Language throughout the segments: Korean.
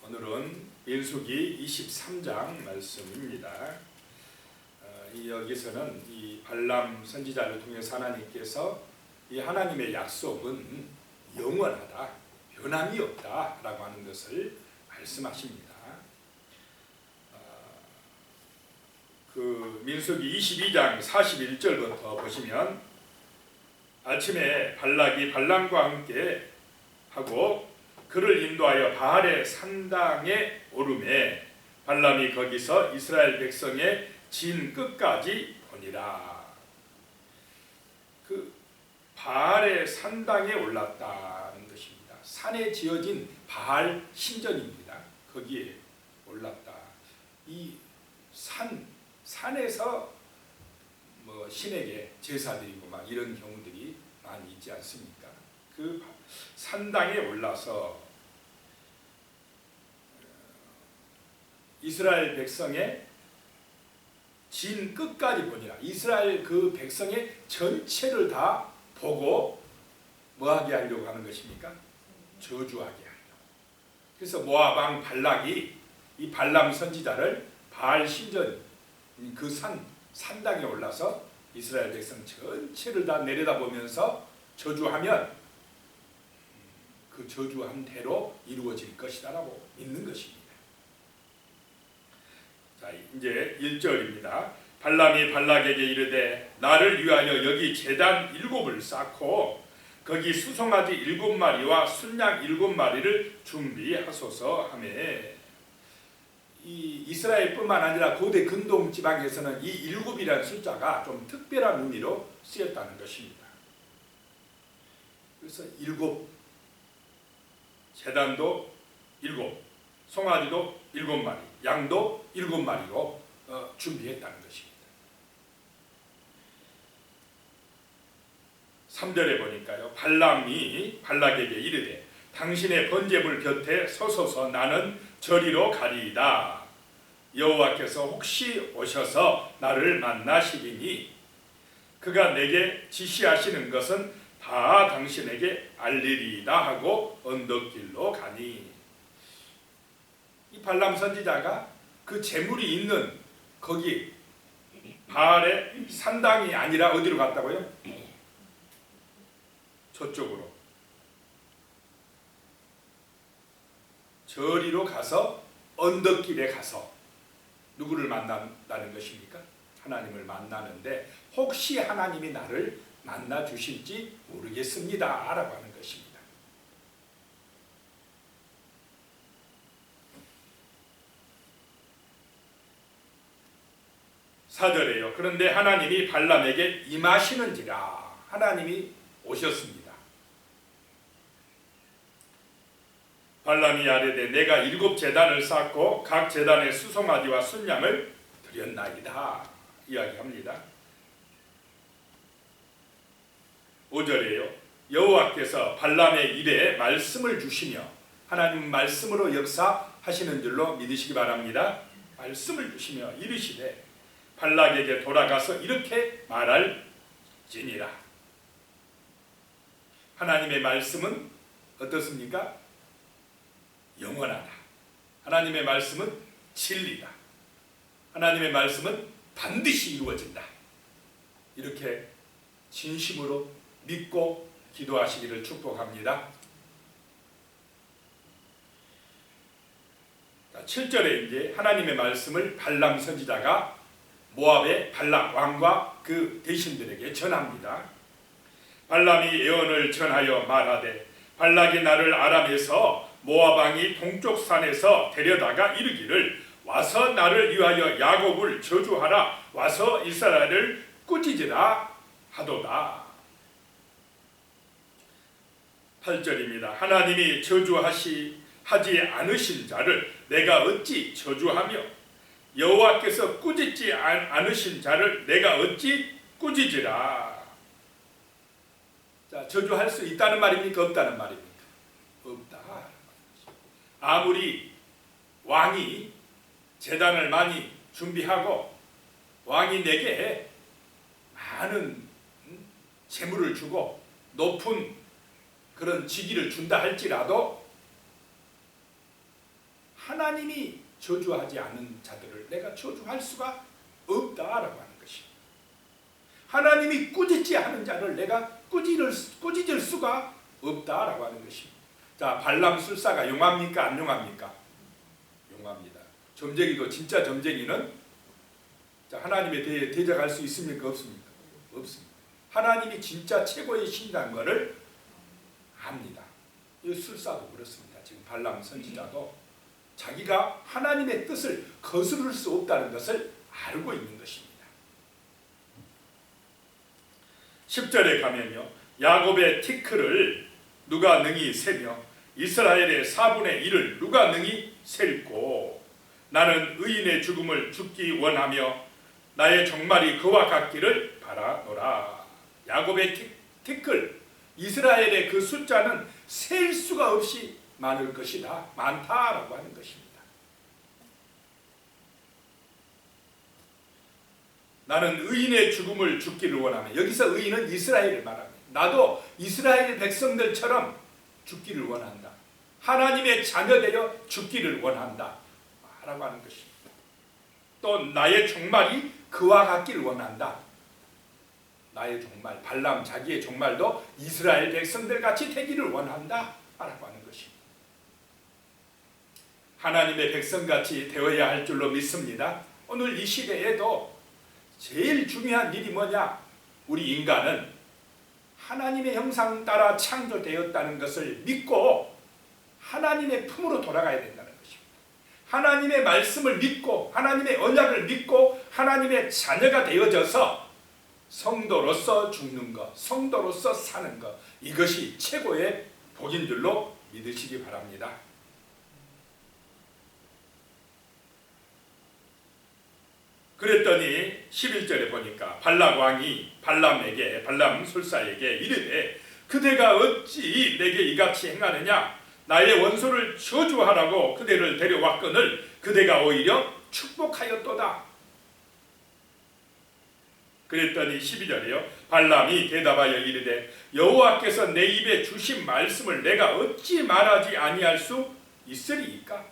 오늘은 민수기 23장 말씀입니다. 여기서는 이 발람 선지자를 통해서 하나님께서 이 하나님의 약속은 영원하다, 변함이 없다라고 하는 것을 말씀하십니다. 그 민수기 22장 41절부터 보시면 아침에 발락이 발람과 함께 하고 그를 인도하여 바알의 산당에 오르매 발람이 거기서 이스라엘 백성의 진 끝까지 보니라. 그 바알의 산당에 올랐다는 것입니다. 산에 지어진 바알 신전입니다. 거기에 올랐다. 이 산에서 뭐 신에게 제사드리고 막 이런 경우들이 많이 있지 않습니까? 그 산당에 올라서 이스라엘 백성의 진 끝까지 보니라. 이스라엘 그 백성의 전체를 다 보고 뭐하게 하려고 하는 것입니까? 저주하게 하려고. 그래서 모압 왕 발락이 이 발람 선지자를 바알 신전 그 산당에 올라서 이스라엘 백성 전체를 다 내려다보면서 저주하면 그 저주한 대로 이루어질 것이다라고 믿는 것입니다. 자, 이제 1절입니다. 발람이 발락에게 이르되 나를 위하여 여기 제단 7을 쌓고 거기 수송아지 7마리와 순양 7마리를 준비하소서 하며, 이 이스라엘뿐만 아니라 고대 근동 지방에서는 이 7이라는 숫자가 좀 특별한 의미로 쓰였다는 것입니다. 그래서 7, 제단도 7, 송아지도 7마리, 양도 7마리로 준비했다는 것입니다. 3절에 보니까요, 발람이 발락에게 이르되 당신의 번제물 곁에 서소서 나는 저리로 가리이다. 여호와께서 혹시 오셔서 나를 만나시리니 그가 내게 지시하시는 것은 다 당신에게 알리리이다 하고 언덕길로 가니. 이 발람 선지자가 그 제물이 있는 거기 바알의 산당이 아니라 어디로 갔다고요? 저쪽으로 저리로 가서 언덕길에 가서 누구를 만난다는 것입니까? 하나님을 만나는데 혹시 하나님이 나를 만나 주실지 모르겠습니다 라고 하는 것입니다. 사절에요. 그런데 하나님이 발람에게 임하시는지라. 하나님이 오셨습니다. 발람이 아뢰되 내가 7 제단을 쌓고 각 제단에 수송아지와 순양을 드렸나이다 이야기합니다. 5절에요. 여호와께서 발람의 입에 말씀을 주시며, 하나님 말씀으로 역사하시는 줄로 믿으시기 바랍니다. 말씀을 주시며 이르시되 발락에게 돌아가서 이렇게 말할지니라. 하나님의 말씀은 어떻습니까? 영원하다. 하나님의 말씀은 진리다. 하나님의 말씀은 반드시 이루어진다. 이렇게 진심으로 믿고 기도하시기를 축복합니다. 7절에 이제 하나님의 말씀을 발람 선지자가 모압의 발락 왕과 그 대신들에게 전합니다. 발람이 예언을 전하여 말하되 발락이 나를 아람에서 모압 왕이 동쪽 산에서 데려다가 이르기를 와서 나를 위하여 야곱을 저주하라, 와서 이스라엘을 꾸짖으라 하도다. 8절입니다. 하나님이 하지 않으신 자를 내가 어찌 저주하며 여호와께서 꾸짖지 않으신 자를 내가 어찌 꾸짖으라. 자, 저주할 수 있다는 말입니까? 없다는 말입니까? 없다. 아무리 왕이 제단을 많이 준비하고 왕이 내게 많은 재물을 주고 높은 그런 직위를 준다 할지라도 하나님이 저주하지 않은 자들을 내가 저주할 수가 없다라고 하는 것입니다. 하나님이 꾸짖지 않은 자를 내가 꾸짖을 수가 없다라고 하는 것입니다. 자, 발람 술사가 용합니까? 안 용합니까? 용합니다. 점쟁이도 진짜 점쟁이는 자, 하나님에 대해 대적할 수 있습니까? 없습니까? 없습니다. 하나님이 진짜 최고의 신이라는 것을 압니다. 이 술사도 그렇습니다. 지금 발람 선지자도 자기가 하나님의 뜻을 거스를 수 없다는 것을 알고 있는 것입니다. 10절에 가면요, 야곱의 티끌을 누가 능히 세며 이스라엘의 4분의 1을 누가 능히 셀고 나는 의인의 죽음을 죽기 원하며 나의 종말이 그와 같기를 바라노라. 야곱의 티끌, 이스라엘의 그 숫자는 셀 수가 없이 많을 것이다, 많다라고 하는 것입니다. 나는 의인의 죽음을 죽기를 원하며, 여기서 의인은 이스라엘을 말합니다. 나도 이스라엘 백성들처럼 죽기를 원한다. 하나님의 자녀 되어 죽기를 원한다 라고 하는 것입니다. 또 나의 종말이 그와 같기를 원한다. 나의 종말, 발람 자기의 종말도 이스라엘 백성들 같이 되기를 원한다 라고 하는 것입니다. 하나님의 백성같이 되어야 할 줄로 믿습니다. 오늘 이 시대에도 제일 중요한 일이 뭐냐? 우리 인간은 하나님의 형상 따라 창조되었다는 것을 믿고 하나님의 품으로 돌아가야 된다는 것입니다. 하나님의 말씀을 믿고 하나님의 언약을 믿고 하나님의 자녀가 되어져서 성도로서 죽는 것, 성도로서 사는 것, 이것이 최고의 복인 줄로 믿으시기 바랍니다. 그랬더니 11절에 보니까 발락 왕이 발람 술사에게 이르되 그대가 어찌 내게 이같이 행하느냐? 나의 원수를 저주하라고 그대를 데려왔거늘 그대가 오히려 축복하였도다. 그랬더니 12절에요. 발람이 대답하여 이르되 여호와께서 내 입에 주신 말씀을 내가 어찌 말하지 아니할 수 있으리이까?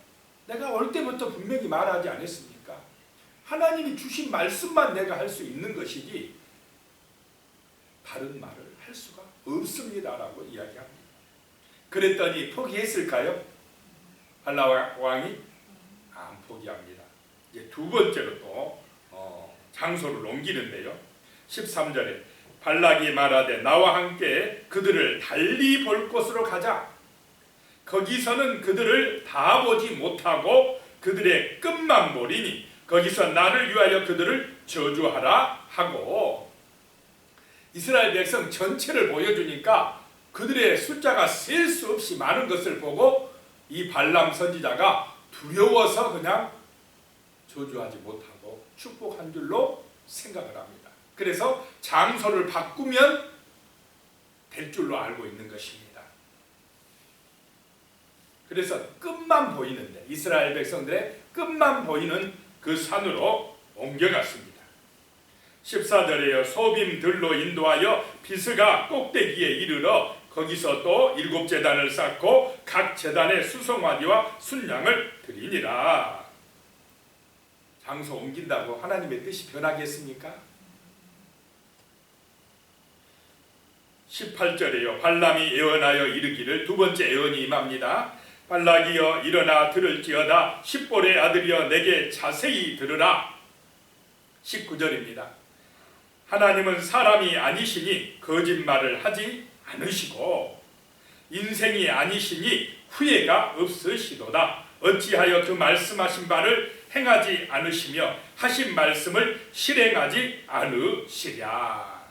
내가 올 때부터 분명히 말하지 않았습니까? 하나님이 주신 말씀만 내가 할 수 있는 것이지 다른 말을 할 수가 없습니다라고 이야기합니다. 그랬더니 포기했을까요? 발람 왕이 안 포기합니다. 이제 두 번째로 또 장소를 옮기는데요. 13절에 발락이 말하되 나와 함께 그들을 달리 볼 곳으로 가자. 거기서는 그들을 다 보지 못하고 그들의 끝만 보리니 거기서 나를 위하여 그들을 저주하라 하고, 이스라엘 백성 전체를 보여주니까 그들의 숫자가 셀 수 없이 많은 것을 보고 이 발람 선지자가 두려워서 그냥 저주하지 못하고 축복한 줄로 생각을 합니다. 그래서 장소를 바꾸면 될 줄로 알고 있는 것입니다. 그래서 끝만 보이는데, 이스라엘 백성들의 끝만 보이는 그 산으로 옮겨갔습니다. 14절에요. 소빔들로 인도하여 비스가 꼭대기에 이르러 거기서 또 7제단을 쌓고 각 제단에 수송아지와 순양을 드리니라. 장소 옮긴다고 하나님의 뜻이 변하겠습니까? 18절에요. 발람이 예언하여 이르기를, 두 번째 예언이 임합니다. 발락이여 일어나 들을지어다. 십볼의 아들이여 내게 자세히 들으라. 19절입니다. 하나님은 사람이 아니시니 거짓말을 하지 않으시고 인생이 아니시니 후회가 없으시도다. 어찌하여 그 말씀하신 바를 행하지 않으시며 하신 말씀을 실행하지 않으시랴.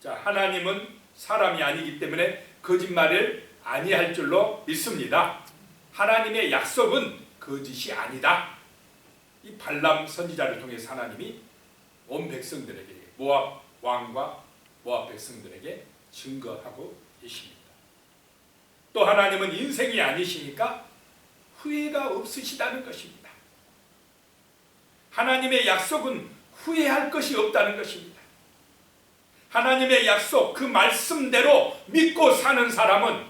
자, 하나님은 사람이 아니기 때문에 거짓말을 아니할 줄로 믿습니다. 하나님의 약속은 거짓이 아니다. 이 발람 선지자를 통해서 하나님이 온 백성들에게, 모압 왕과 모압 백성들에게 증거하고 계십니다. 또 하나님은 인생이 아니시니까 후회가 없으시다는 것입니다. 하나님의 약속은 후회할 것이 없다는 것입니다. 하나님의 약속, 그 말씀대로 믿고 사는 사람은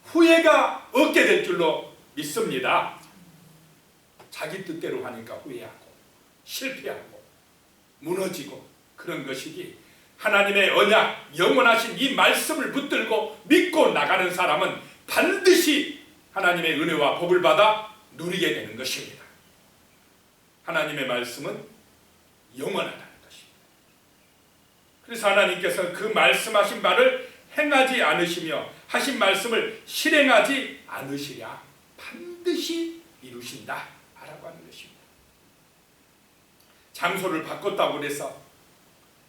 후회가 없게 될 줄로 믿습니다. 자기 뜻대로 하니까 후회하고 실패하고 무너지고 그런 것이지, 하나님의 언약 영원하신 이 말씀을 붙들고 믿고 나가는 사람은 반드시 하나님의 은혜와 복을 받아 누리게 되는 것입니다. 하나님의 말씀은 영원하다는 것입니다. 그래서 하나님께서 그 말씀하신 바를 행하지 않으시며 하신 말씀을 실행하지 않으시랴 반드시 이루신다 라고 하는 것입니다. 장소를 바꿨다고 해서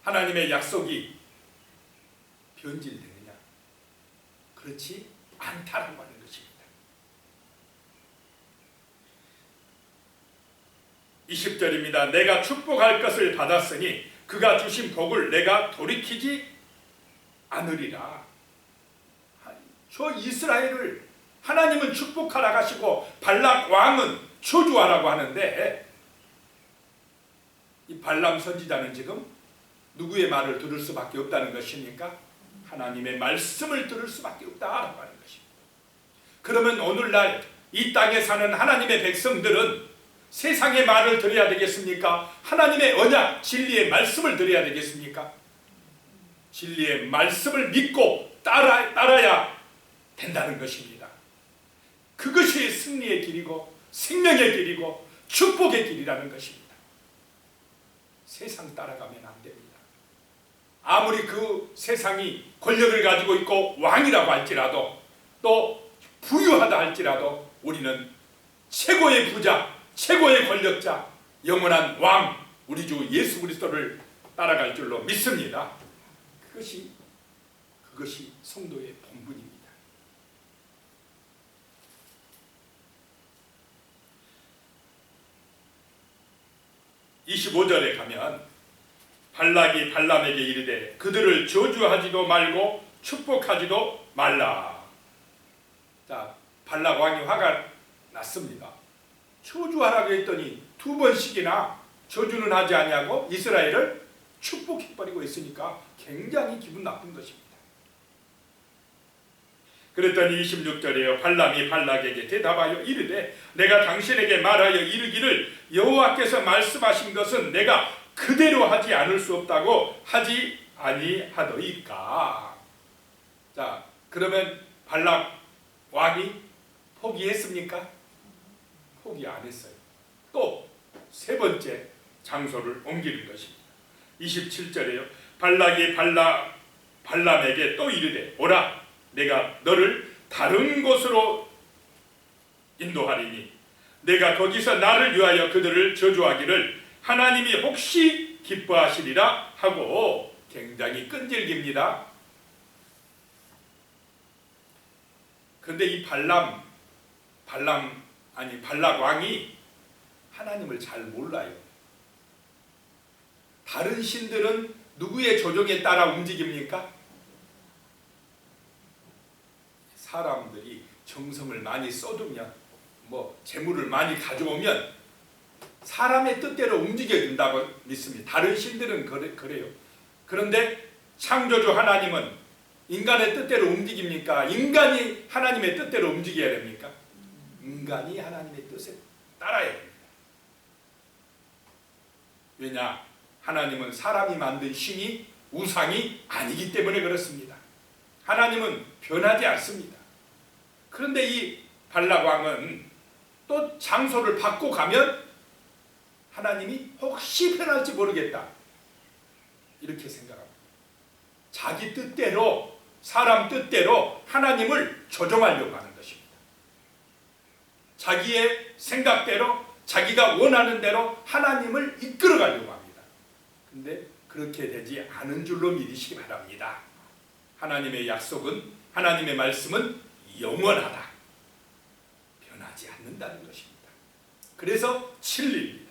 하나님의 약속이 변질되느냐? 그렇지 않다라고 하는 것입니다. 20절입니다. 내가 축복할 것을 받았으니 그가 주신 복을 내가 돌이키지 않으리라. 저 이스라엘을 하나님은 축복하라 하시고 발락 왕은 저주하라고 하는데, 이 발람 선지자는 지금 누구의 말을 들을 수밖에 없다는 것입니까? 하나님의 말씀을 들을 수밖에 없다라고 하는 것입니다. 그러면 오늘날 이 땅에 사는 하나님의 백성들은 세상의 말을 들어야 되겠습니까? 하나님의 언약 진리의 말씀을 들어야 되겠습니까? 진리의 말씀을 믿고 따라야 된다는 것입니다. 그것이 승리의 길이고 생명의 길이고 축복의 길이라는 것입니다. 세상 따라가면 안 됩니다. 아무리 그 세상이 권력을 가지고 있고 왕이라고 할지라도, 또 부유하다 할지라도 우리는 최고의 부자, 최고의 권력자, 영원한 왕 우리 주 예수 그리스도를 따라갈 줄로 믿습니다. 그것이 성도의 본분입니다. 25절에 가면 발락이 발람에게 이르되 그들을 저주하지도 말고 축복하지도 말라. 자, 발락 왕이 화가 났습니다. 저주하라고 했더니 2번씩이나 저주는 하지 아니하고 이스라엘을 축복해버리고 있으니까 굉장히 기분 나쁜 것입니다. 그랬더니 26절에요. 발람이 발락에게 대답하여 이르되 내가 당신에게 말하여 이르기를 여호와께서 말씀하신 것은 내가 그대로 하지 않을 수 없다고 하지 아니하더이까. 자, 그러면 발락 왕이 포기했습니까? 포기 안 했어요. 또 세 번째 장소를 옮기는 것입니다. 27절에요. 발락이 발람에게 또 이르되 오라, 내가 너를 다른 곳으로 인도하리니 내가 거기서 나를 위하여 그들을 저주하기를 하나님이 혹시 기뻐하시리라 하고 굉장히 끈질깁니다. 그런데 이 발락 왕이 하나님을 잘 몰라요. 다른 신들은 누구의 조종에 따라 움직입니까? 사람들이 정성을 많이 쏟으면, 재물을 많이 가져오면 사람의 뜻대로 움직여준다고 믿습니다. 다른 신들은 그래요. 그런데 창조주 하나님은 인간의 뜻대로 움직입니까? 인간이 하나님의 뜻대로 움직여야 됩니까? 인간이 하나님의 뜻에 따라야 됩니다. 왜냐? 하나님은 사람이 만든 신이 우상이 아니기 때문에 그렇습니다. 하나님은 변하지 않습니다. 그런데 이 발락 왕은 또 장소를 바꿔 가면 하나님이 혹시 변할지 모르겠다 이렇게 생각합니다. 자기 뜻대로, 사람 뜻대로 하나님을 조종하려고 하는 것입니다. 자기의 생각대로, 자기가 원하는 대로 하나님을 이끌어가려고 합니다. 근데 그렇게 되지 않은 줄로 믿으시기 바랍니다. 하나님의 약속은, 하나님의 말씀은 영원하다. 변하지 않는다는 것입니다. 그래서 진리입니다.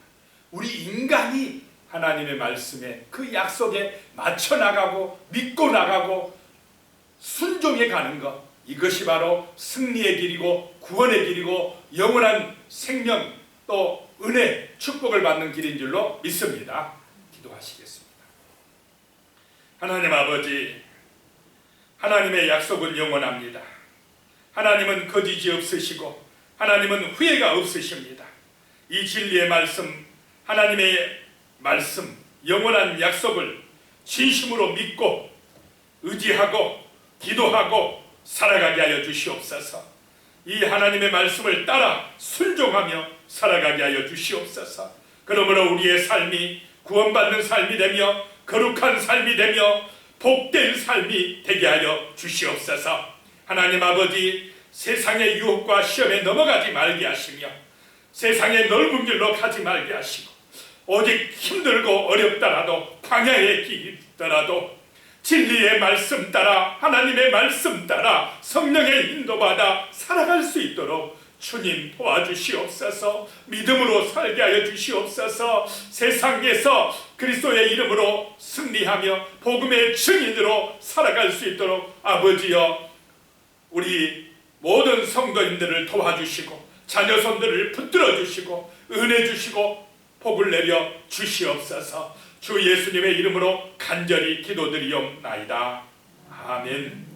우리 인간이 하나님의 말씀에, 그 약속에 맞춰 나가고 믿고 나가고 순종해 가는 것, 이것이 바로 승리의 길이고 구원의 길이고 영원한 생명, 또 은혜, 축복을 받는 길인 줄로 믿습니다. 기도하시겠습니다. 하나님 아버지, 하나님의 약속은 영원합니다. 하나님은 거짓이 없으시고 하나님은 후회가 없으십니다. 이 진리의 말씀, 하나님의 말씀, 영원한 약속을 진심으로 믿고 의지하고 기도하고 살아가게 하여 주시옵소서. 이 하나님의 말씀을 따라 순종하며 살아가게 하여 주시옵소서. 그러므로 우리의 삶이 구원받는 삶이 되며 거룩한 삶이 되며 복된 삶이 되게 하여 주시옵소서. 하나님 아버지, 세상의 유혹과 시험에 넘어가지 말게 하시며 세상의 넓은 길로 가지 말게 하시고 오직 힘들고 어렵더라도 광야의 길이더라도 진리의 말씀 따라 하나님의 말씀 따라 성령의 인도받아 살아갈 수 있도록 주님 도와주시옵소서. 믿음으로 살게 하여 주시옵소서. 세상에서 그리스도의 이름으로 승리하며 복음의 증인으로 살아갈 수 있도록 아버지여 우리 모든 성도님들을 도와주시고 자녀손들을 붙들어 주시고 은혜 주시고 복을 내려 주시옵소서. 주 예수님의 이름으로 간절히 기도드리옵나이다. 아멘.